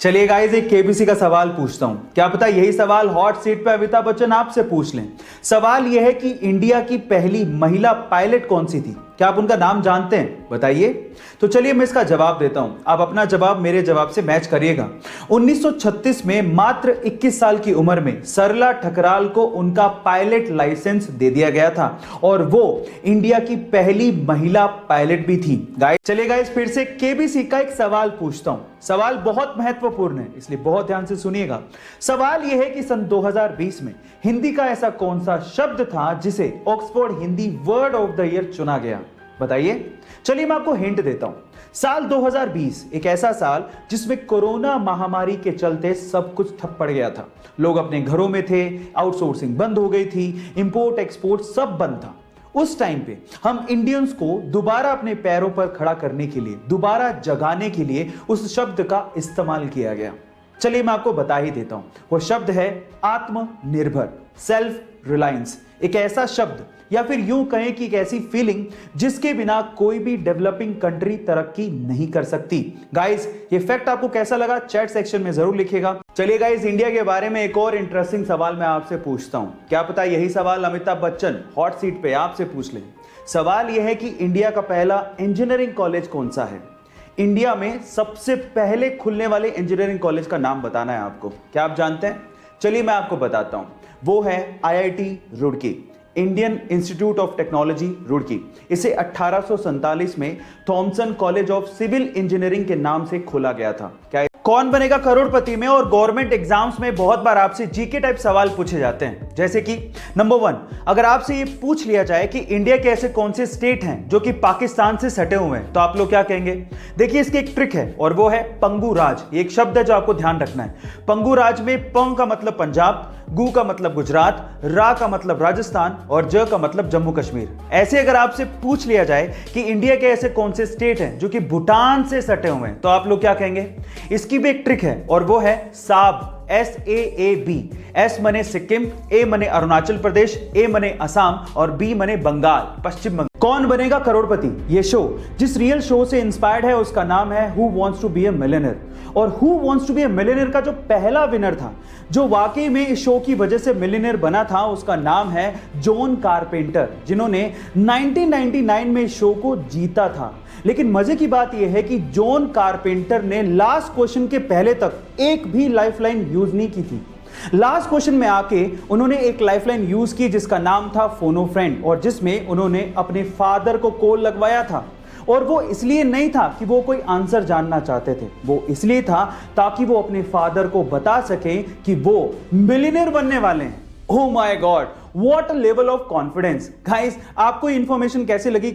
चलिए गाइस, एक केबीसी का सवाल पूछता हूं। क्या पता यही सवाल हॉट सीट पे अमिताभ बच्चन आपसे पूछ लें। सवाल यह है कि इंडिया की पहली महिला पायलट कौन सी थी? क्या आप उनका नाम जानते हैं? बताइए। तो चलिए मैं इसका जवाब देता हूं, आप अपना जवाब मेरे जवाब से मैच करिएगा। 1936 में मात्र 21 साल की उम्र में सरला ठकराल को उनका पायलट लाइसेंस दे दिया गया था और वो इंडिया की पहली महिला पायलट भी थी। चलिए गाइस, फिर से केबीसी का एक सवाल पूछता हूं। सवाल बहुत महत्वपूर्ण है, इसलिए बहुत ध्यान से सुनिएगा। सवाल यह है कि सन 2020 में हिंदी का ऐसा कौन सा शब्द था जिसे Oxford Hindi word of the year चुना गया? बताइए। चलिए मैं आपको हिंट देता हूं। साल 2020 एक ऐसा साल जिसमें कोरोना महामारी के चलते सब कुछ ठप पड़ गया था। लोग अपने घरों में थे, आउटसोर्सिंग बंद हो गई थी, इंपोर्ट एक्सपोर्ट सब बंद था। उस टाइम पे हम इंडियंस को दोबारा अपने पैरों पर खड़ा करने के लिए, दोबारा जगाने के लिए उस शब्द का इस्तेमाल किया गया। चलिए मैं आपको बता ही देता हूं। वो शब्द है आत्मनिर्भर, सेल्फ रिलायंस। एक ऐसा शब्द या फिर यूं कहें कि एक ऐसी फीलिंग जिसके बिना कोई भी डेवलपिंग कंट्री तरक्की नहीं कर सकती। गाइस, ये फैक्ट आपको कैसा लगा चैट सेक्शन में जरूर लिखिएगा। चलिए गाइस, इंडिया के बारे में एक और इंटरेस्टिंग सवाल मैं आपसे पूछता हूं। क्या पता यही सवाल अमिताभ बच्चन हॉट सीट पे आपसे पूछ लें। सवाल यह है कि इंडिया का पहला इंजीनियरिंग कॉलेज कौन सा है? इंडिया में सबसे पहले खुलने वाले इंजीनियरिंग कॉलेज का नाम बताना है आपको। क्या आप जानते हैं? चलिए मैं आपको बताता हूं। वो है IIT Roorkee, Indian Institute of Technology Roorkee. इसे 1847 में Thomson College of Civil Engineering के नाम से खोला गया था। क्या कौन बनेगा करोड़पति में और गवर्नमेंट एग्जाम्स में बहुत बार आपसे जीके टाइप सवाल पूछे जाते हैं। जैसे कि नंबर 1, अगर आपसे ये पूछ लिया जाए कि इंडिया के ऐसे कौन से स्टेट हैं जो कि पाकिस्तान से सटे हुए हैं, तो आप लोग क्या कहेंगे? देखिए, इसकी एक ट्रिक है और वो है पंगु राज। एक शब्द है जो आपको ध्यान रखना है। पंगु राज में पंग का मतलब पंजाब, गु का मतलब गुजरात, रा का मतलब राजस्थान और ज का मतलब जम्मू कश्मीर। ऐसे अगर आपसे पूछ लिया जाए कि इंडिया के ऐसे कौन से स्टेट हैं जो कि भूटान से सटे हुए हैं, तो आप लोग क्या कहेंगे? इसकी भी एक ट्रिक है और वो है साब, SAAB। S मने सिक्किम, A मने अरुणाचल प्रदेश, A मने असम और B मने बंगाल, पश्चिम बंगाल। कौन बनेगा करोड़पति? ये शो जिस रियल शो से इंस्पायर्ड है उसका नाम है who wants to be a millionaire. और who wants to be a millionaire का जो पहला विनर था, जो वाकई में इस शो की वजह से मिलियनेयर बना था, उसका नाम है जॉन कारपेंटर, जिन्होंने 1999 में इस शो को जीता था। लेकिन मजे की बात यह है कि जॉन कारपेंटर ने लास्ट क्वेश्चन के पहले तक एक भी लाइफलाइन यूज नहीं की थी। लास्ट क्वेश्चन में आके उन्होंने एक लाइफलाइन यूज की जिसका नाम था फोनो फ्रेंड, और जिसमें उन्होंने अपने फादर को कॉल लगवाया था। और वो इसलिए नहीं था कि वो कोई आंसर जानना चाहते थे, वो इसलिए था ताकि वो अपने फादर को बता सकें कि वो मिलियनेयर बनने वाले हैं। Oh my God, what a level of confidence. Guys, आपको इंफॉर्मेशन कैसे लगी?